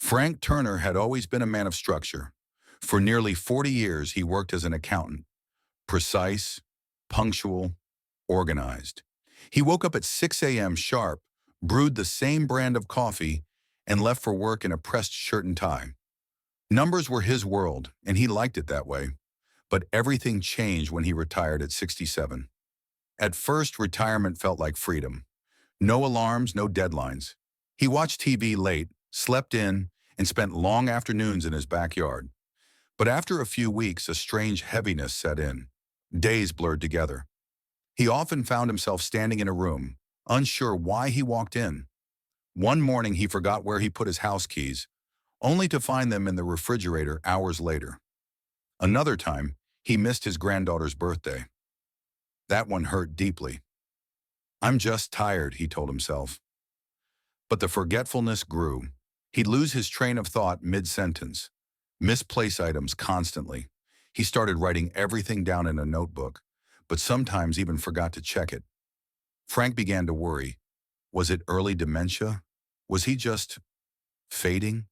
Frank Turner had always been a man of structure. For nearly 40 years, he worked as an accountant, precise, punctual, organized. He woke up at 6 a.m. sharp, brewed the same brand of coffee, and left for work in a pressed shirt and tie. Numbers were his world, and he liked it that way. But everything changed when he retired at 67. At first, retirement felt like freedom. No alarms, no deadlines. He watched TV late, slept in, and spent long afternoons in his backyard. But after a few weeks, a strange heaviness set in. Days blurred together. He often found himself standing in a room, unsure why he walked in. One morning, he forgot where he put his house keys, only to find them in the refrigerator hours later. Another time, he missed his granddaughter's birthday. That one hurt deeply. "I'm just tired," he told himself. But the forgetfulness grew. He'd lose his train of thought mid-sentence, misplace items constantly. He started writing everything down in a notebook, but sometimes even forgot to check it. Frank began to worry. Was it early dementia? Was he just fading?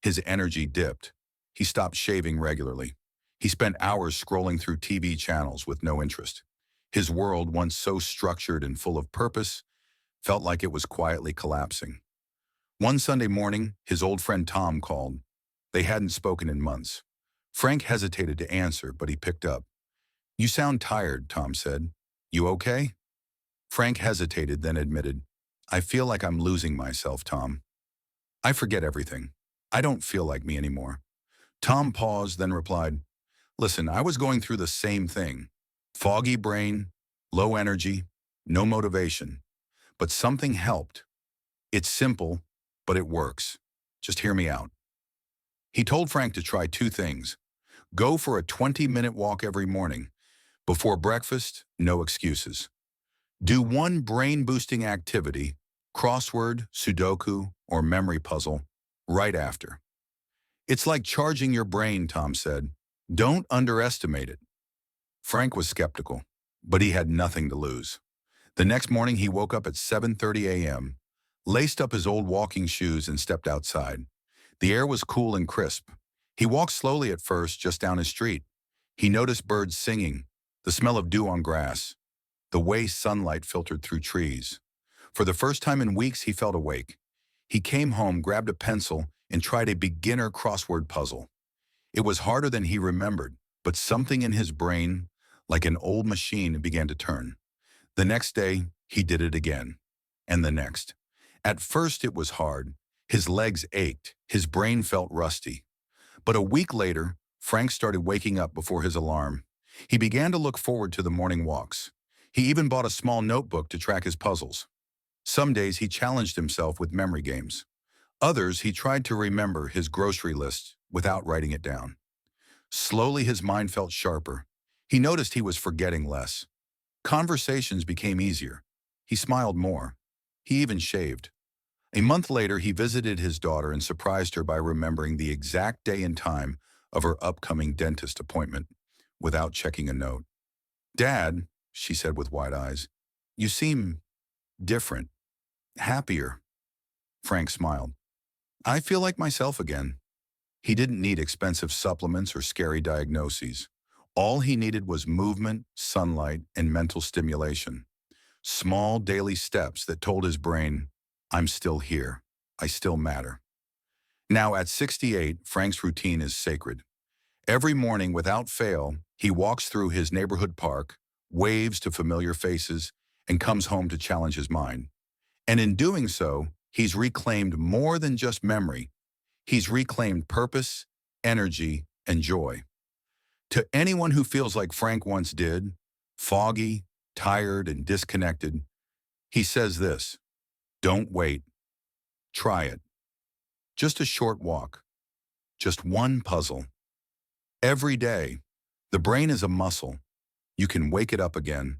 His energy dipped. He stopped shaving regularly. He spent hours scrolling through TV channels with no interest. His world, once so structured and full of purpose, felt like it was quietly collapsing. One Sunday morning, his old friend Tom called. They hadn't spoken in months. Frank hesitated to answer, but he picked up. "You sound tired," Tom said. "You okay?" Frank hesitated, then admitted, "I feel like I'm losing myself, Tom. I forget everything. I don't feel like me anymore." Tom paused, then replied, "Listen, I was going through the same thing. Foggy brain, low energy, no motivation. But something helped. It's simple, but it works. Just hear me out." He told Frank to try two things. Go for a 20-minute walk every morning. Before breakfast, no excuses. Do one brain-boosting activity, crossword, Sudoku, or memory puzzle, right after. "It's like charging your brain," Tom said. "Don't underestimate it." Frank was skeptical, but he had nothing to lose. The next morning, he woke up at 7:30 a.m., laced up his old walking shoes, and stepped outside. The air was cool and crisp. He walked slowly at first, just down his street. He noticed birds singing, the smell of dew on grass, the way sunlight filtered through trees. For the first time in weeks, he felt awake. He came home, grabbed a pencil, and tried a beginner crossword puzzle. It was harder than he remembered, but something in his brain, like an old machine, began to turn. The next day, he did it again, and the next. At first, it was hard. His legs ached, his brain felt rusty. But a week later, Frank started waking up before his alarm. He began to look forward to the morning walks. He even bought a small notebook to track his puzzles. Some days, he challenged himself with memory games. Others, he tried to remember his grocery list without writing it down. Slowly, his mind felt sharper. He noticed he was forgetting less. Conversations became easier. He smiled more. He even shaved. A month later, he visited his daughter and surprised her by remembering the exact day and time of her upcoming dentist appointment without checking a note. "Dad," she said with wide eyes, "you seem different, happier." Frank smiled. "I feel like myself again." He didn't need expensive supplements or scary diagnoses. All he needed was movement, sunlight, and mental stimulation. Small daily steps that told his brain, "I'm still here. I still matter." Now at 68, Frank's routine is sacred. Every morning, without fail, he walks through his neighborhood park, waves to familiar faces, and comes home to challenge his mind. And in doing so, he's reclaimed more than just memory. He's reclaimed purpose, energy, and joy. To anyone who feels like Frank once did, foggy, tired, and disconnected, he says this: don't wait. Try it. Just a short walk. Just one puzzle. Every day. The brain is a muscle. You can wake it up again,